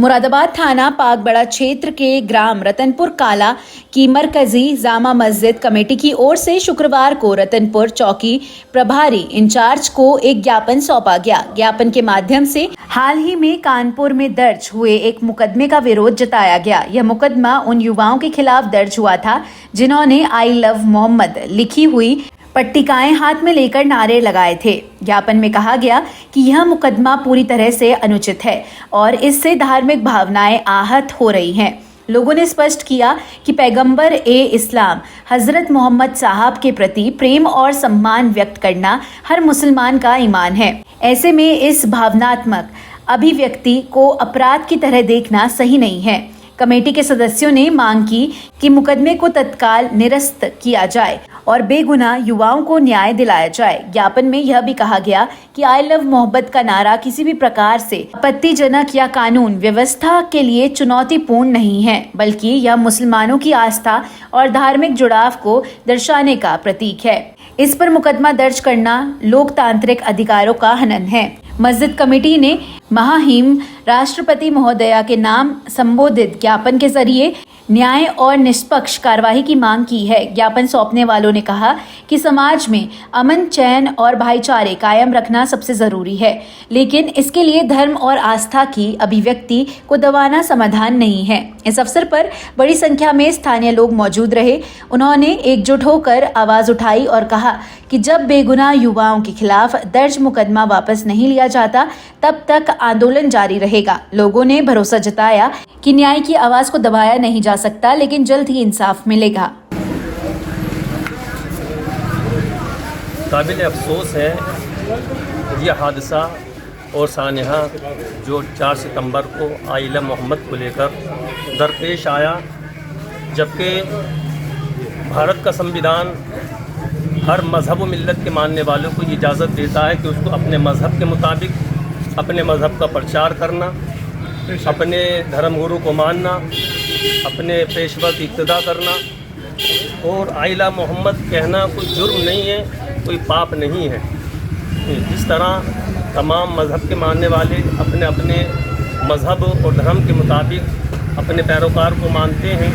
मुरादाबाद थाना पागबड़ा क्षेत्र के ग्राम रतनपुर काला की मरकजी जामा मस्जिद कमेटी की ओर से शुक्रवार को रतनपुर चौकी प्रभारी इंचार्ज को एक ज्ञापन सौंपा गया। ज्ञापन के माध्यम से हाल ही में कानपुर में दर्ज हुए एक मुकदमे का विरोध जताया गया। यह मुकदमा उन युवाओं के खिलाफ दर्ज हुआ था जिन्होंने आई लव मोहम्मद लिखी हुई पट्टिकाएं हाथ में लेकर नारे लगाए थे। ज्ञापन में कहा गया कि यह मुकदमा पूरी तरह से अनुचित है और इससे धार्मिक भावनाएं आहत हो रही हैं। लोगों ने स्पष्ट किया कि पैगंबर इस्लाम हजरत मोहम्मद साहब के प्रति प्रेम और सम्मान व्यक्त करना हर मुसलमान का ईमान है। ऐसे में इस भावनात्मक अभिव्यक्ति को अपराध की तरह देखना सही नहीं है। कमेटी के सदस्यों ने मांग की कि मुकदमे को तत्काल निरस्त किया जाए और बेगुनाह युवाओं को न्याय दिलाया जाए। ज्ञापन में यह भी कहा गया कि आई लव मोहब्बत का नारा किसी भी प्रकार से आपत्तिजनक या कानून व्यवस्था के लिए चुनौतीपूर्ण नहीं है, बल्कि यह मुसलमानों की आस्था और धार्मिक जुड़ाव को दर्शाने का प्रतीक है। इस पर मुकदमा दर्ज करना लोकतांत्रिक अधिकारों का हनन है। मस्जिद कमेटी ने महाहिम राष्ट्रपति महोदया के नाम संबोधित ज्ञापन के जरिए न्याय और निष्पक्ष कार्यवाही की मांग की है। ज्ञापन सौंपने वालों ने कहा कि समाज में अमन, चैन और भाईचारे कायम रखना सबसे जरूरी है, लेकिन इसके लिए धर्म और आस्था की अभिव्यक्ति को दबाना समाधान नहीं है। इस अवसर पर बड़ी संख्या में स्थानीय लोग मौजूद रहे। उन्होंने एकजुट होकर आवाज उठाई और कहा कि जब बेगुनाह युवाओं के खिलाफ दर्ज मुकदमा वापस नहीं लिया जाता, तब तक आंदोलन जारी रहेगा। लोगों ने भरोसा जताया कि न्याय की आवाज को दबाया नहीं जा सकता, लेकिन जल्द ही इंसाफ मिलेगा। काबिल अफसोस है यह हादसा और सानहा जो 4 सितंबर को आई लव मोहम्मद को लेकर दरपेश आया, जबकि भारत का संविधान हर मज़हब व मिल्लत के मानने वालों को इजाज़त देता है कि उसको अपने मज़हब के मुताबिक अपने मज़हब का प्रचार करना, अपने धर्मगुरु को मानना, अपने पेशवा की इक्तदा करना। और आई लव मोहम्मद कहना कोई जुर्म नहीं है, कोई पाप नहीं है। जिस तरह तमाम मज़हब के मानने वाले अपने अपने मज़हब और धर्म के मुताबिक अपने पैरोकार को मानते हैं,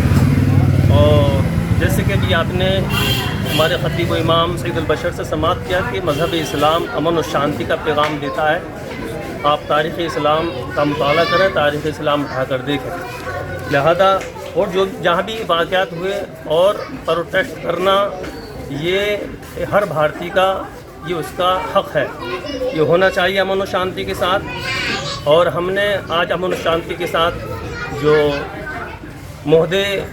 और जैसे कि भी आपने हमारे ख़तीब व इमाम सैयद अल बशर से समाअत किया कि मज़हब इस्लाम अमन और शांति का पैगाम देता है। आप तारीख़ इस्लाम का मुताला करें, तारीख़ इस्लाम उठाकर देखें। लिहाजा और जो जहाँ भी वाक़यात हुए और प्रोटेस्ट करना ये हर भारतीय का ये उसका हक़ है, ये होना चाहिए अमन और शांति के साथ। और हमने आज अमन और शांति के साथ जो महोदय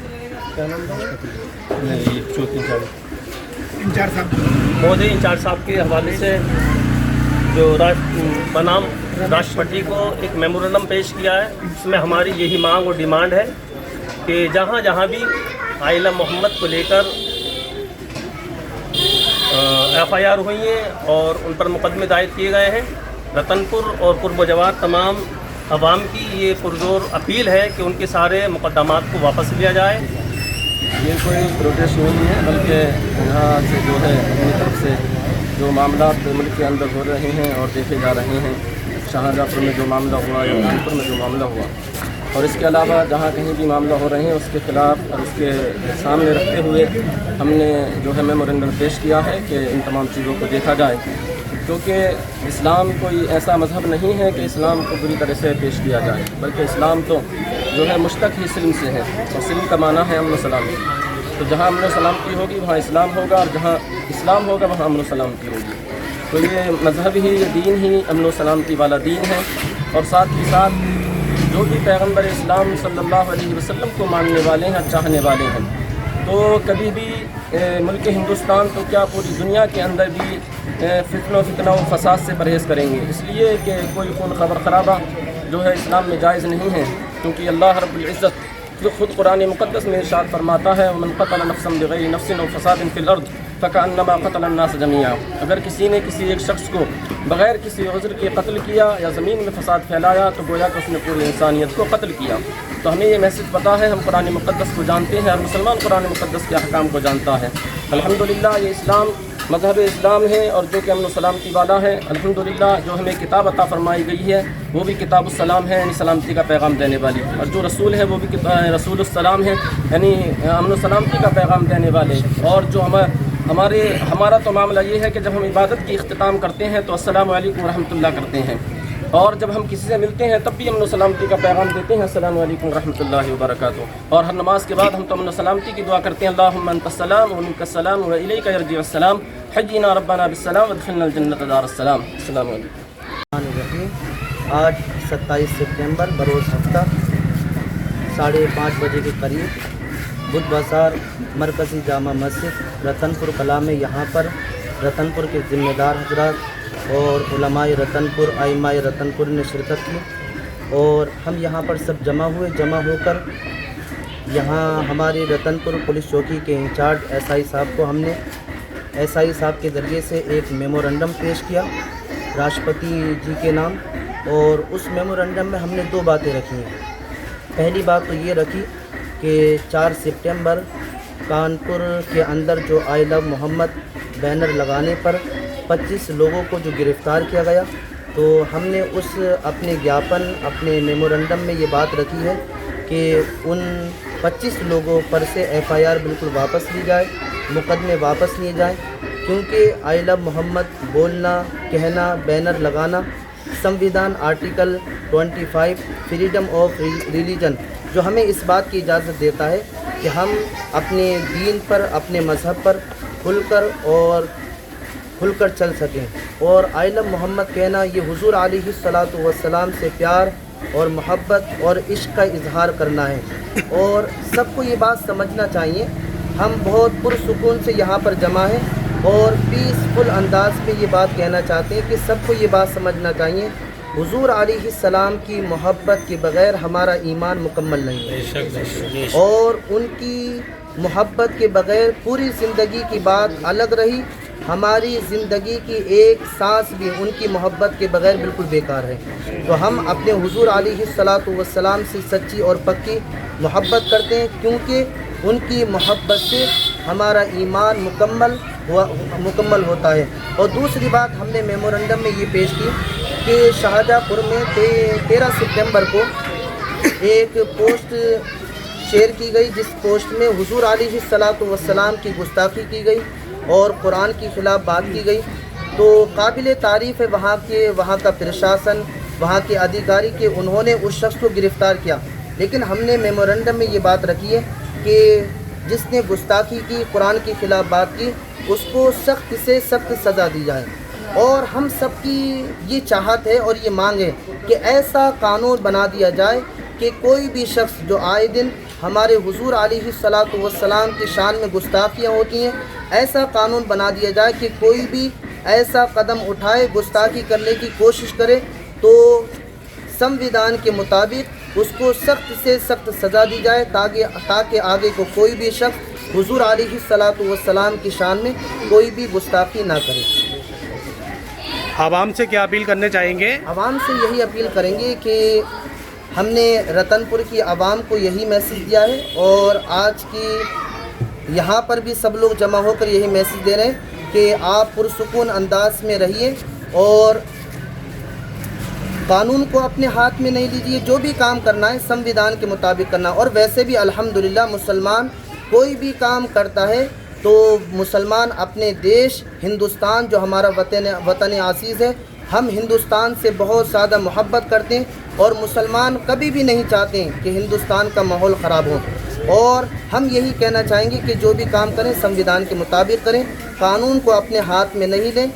इंचार्ज साहब के हवाले से जो बनाम राष्ट्रपति को एक मेमोरेंडम पेश किया है, इसमें हमारी यही मांग और डिमांड है कि जहाँ जहाँ भी आई लव मोहम्मद को लेकर FIR हुई हैं और उन पर मुकदमे दायर किए गए हैं, रतनपुर और पूर्व जवार तमाम अवाम की ये पुरजोर अपील है कि उनके सारे मुकदमात को वापस लिया जाए। ये कोई प्रोटेस्ट नहीं है, बल्कि यहाँ से जो है अपनी तरफ से जो मामला मुल्क के अंदर हो रहे हैं और देखे जा रहे हैं, शाहजहाँपुर में जो मामला हुआ या कानपुर में जो मामला हुआ, और इसके अलावा जहाँ कहीं भी मामला हो रहे हैं उसके ख़िलाफ़ और उसके सामने रखते हुए हमने जो है मेमोरेंडम पेश किया है कि इन तमाम चीज़ों को देखा जाए, क्योंकि इस्लाम कोई ऐसा मज़हब नहीं है कि इस्लाम को बुरी तरह से पेश किया जाए, बल्कि इस्लाम तो जो है मुश्तक़ ही सिल्म से है, और सिल्म का माना है अमन सलामती। तो जहाँ अमन सलामती होगी वहाँ इस्लाम होगा, और जहाँ इस्लाम होगा वहाँ अमन सलामती होगी। तो ये मज़हब ही, ये दीन ही अमन सलामती वाला दीन है। और साथ ही साथ जो भी पैगंबर इस्लाम सल्लल्लाहु अलैहि वसल्लम को मानने वाले हैं, चाहने वाले हैं, तो कभी भी मुल्क हिंदुस्तान तो क्या पूरी दुनिया के अंदर भी फितना व फसाद से परहेज़ करेंगे, इसलिए कि कोई खून खबर खराबा जो है इस्लाम में जायज़ नहीं है। क्योंकि अल्लाह रब्बुल इज़्ज़त जो ख़ुद कुरान मुक़द्दस में इरशाद फरमाता है, वमन क़तल नफ्सन बिग़ैरि नफ्सिन व फ़सादिन फ़िल अर्ज़ फ़कअन्नमा क़तल अन्नास जमीआ। अगर किसी ने किसी एक शख्स को बग़ैर किसी उज़्र के कत्ल किया या ज़मीन में फ़साद फैलाया तो गोया कि उसने पूरी इंसानियत को कत्ल किया। तो हमें ये मैसेज पता है, हम कुरान मुक़द्दस को जानते हैं और मुसलमान कुरान मुक़द्दस के अहकाम को जानता है। अल्हम्दुलिल्लाह ये इस्लाम مذہب اسلام ہے اور جو کہ امن و سلامتی والا ہے. الحمدللہ جو ہمیں کتاب عطا فرمائی گئی ہے وہ بھی کتاب السلام ہے، یعنی سلامتی کا پیغام دینے والی، اور جو رسول ہے وہ بھی رسول السلام ہے، یعنی امن و سلامتی کا پیغام دینے والے. اور جو ہمارا تو معاملہ یہ ہے کہ جب ہم عبادت کی اختتام کرتے ہیں تو السلام علیکم ورحمۃ اللہ کرتے ہیں، اور جب ہم کسی سے ملتے ہیں تب بھی امن و سلامتی کا پیغام دیتے ہیں، السلام علیکم ورحمۃ اللہ وبرکاتہ. اور ہر نماز کے بعد ہم تو امن و سلامتی کی دعا کرتے ہیں، اللہم انت السلام ومنک السلام والیک یرجع السلام، حینا ربنا بالسلام وادخلنا الجنۃ دار السلام. السلام علیکم. الرحیم. آج 27 سپتمبر بروز ہفتہ 5:30 بجے کے قریب بدھ بازار مرکزی جامع مسجد رتن پور کلا میں یہاں پر رتن پور کے ذمہ دار حضرات اور علماء رتن پور، ائمہ رتن پور نے شرکت کی، اور ہم یہاں پر سب جمع ہو کر یہاں ہمارے رتن پور پولیس چوکی کے انچارج ایس آئی صاحب کو ہم نے ایس آئی صاحب کے ذریعے سے ایک میمورنڈم پیش کیا راشٹرپتی جی کے نام، اور اس میمورنڈم میں ہم نے 2 باتیں رکھی ہیں. پہلی بات تو یہ رکھی کہ 4 سپٹمبر کانپور کے اندر جو آئی لو محمد بینر لگانے پر 25 لوگوں کو جو گرفتار کیا گیا، تو ہم نے اس اپنے گیاپن اپنے میمورنڈم میں یہ بات رکھی ہے کہ ان 25 لوگوں پر سے ایف آئی آر بالکل واپس لی جائے، مقدمے واپس لیے جائیں، کیونکہ آئی لو محمد بولنا، کہنا، بینر لگانا سمویدھان آرٹیکل 25 فریڈم آف ریلیجن جو ہمیں اس بات کی اجازت دیتا ہے کہ ہم اپنے دین پر، اپنے مذہب پر کھل کر چل سکیں. اور آئی لو محمد کہنا یہ حضور علیہ الصلاۃ والسلام سے پیار اور محبت اور عشق کا اظہار کرنا ہے. اور سب کو یہ بات سمجھنا چاہیے، ہم بہت پرسکون سے یہاں پر جمع ہیں اور پیسفل انداز میں یہ بات کہنا چاہتے ہیں کہ سب کو یہ بات سمجھنا چاہیے، حضور علیہ السلام کی محبت کے بغیر ہمارا ایمان مکمل نہیں ہے، اور ان کی محبت کے بغیر پوری زندگی کی بات الگ رہی، ہماری زندگی کی ایک سانس بھی ان کی محبت کے بغیر بالکل بیکار ہے. تو ہم اپنے حضور علیہ الصلاۃ والسلام سے سچی اور پکی محبت کرتے ہیں، کیونکہ ان کی محبت سے ہمارا ایمان مکمل ہوتا ہے. اور دوسری بات ہم نے میمورنڈم میں یہ پیش کی کہ شاہجہاں پور میں 13 سپتمبر کو ایک پوسٹ شیئر کی گئی، جس پوسٹ میں حضور علیہ الصلاۃ والسلام کی گستاخی کی گئی اور قرآن کی خلاف بات کی گئی. تو قابل تعریف ہے وہاں کا پرشاسن، وہاں کے ادھیکاری کہ انہوں نے اس شخص کو گرفتار کیا، لیکن ہم نے میمورنڈم میں یہ بات رکھی ہے کہ جس نے گستاخی کی، قرآن کی خلاف بات کی، اس کو سخت سے سخت سزا دی جائے. اور ہم سب کی یہ چاہت ہے اور یہ مانگ ہے کہ ایسا قانون بنا دیا جائے کہ کوئی بھی شخص جو آئے دن ہمارے حضور علیہ الصلاۃ والسلام کی شان میں گستاخیاں ہوتی ہیں، ایسا قانون بنا دیا جائے کہ کوئی بھی ایسا قدم اٹھائے، گستاخی کرنے کی کوشش کرے، تو سمویدھان کے مطابق اس کو سخت سے سخت سزا دی جائے، تاکہ آگے کو کوئی بھی شخص حضور علیہ الصلاۃ والسلام کی شان میں کوئی بھی گستاخی نہ کرے. عوام سے کیا اپیل کرنے چاہیں گے؟ عوام سے یہی اپیل کریں گے کہ ہم نے رتن پور کی عوام کو یہی میسیج دیا ہے، اور آج کی یہاں پر بھی سب لوگ جمع ہو کر یہی میسیج دے رہے ہیں کہ آپ پرسکون انداز میں رہیے اور قانون کو اپنے ہاتھ میں نہیں لیجیے. جو بھی کام کرنا ہے سمویدھان کے مطابق کرنا. اور ویسے بھی الحمدللہ مسلمان کوئی بھی کام کرتا ہے تو مسلمان اپنے دیش ہندوستان جو ہمارا وطن عزیز ہے، ہم ہندوستان سے بہت زیادہ محبت کرتے ہیں، اور مسلمان کبھی بھی نہیں چاہتے ہیں کہ ہندوستان کا ماحول خراب ہو. اور ہم یہی کہنا چاہیں گے کہ جو بھی کام کریں سمویدھان کے مطابق کریں، قانون کو اپنے ہاتھ میں نہیں لیں.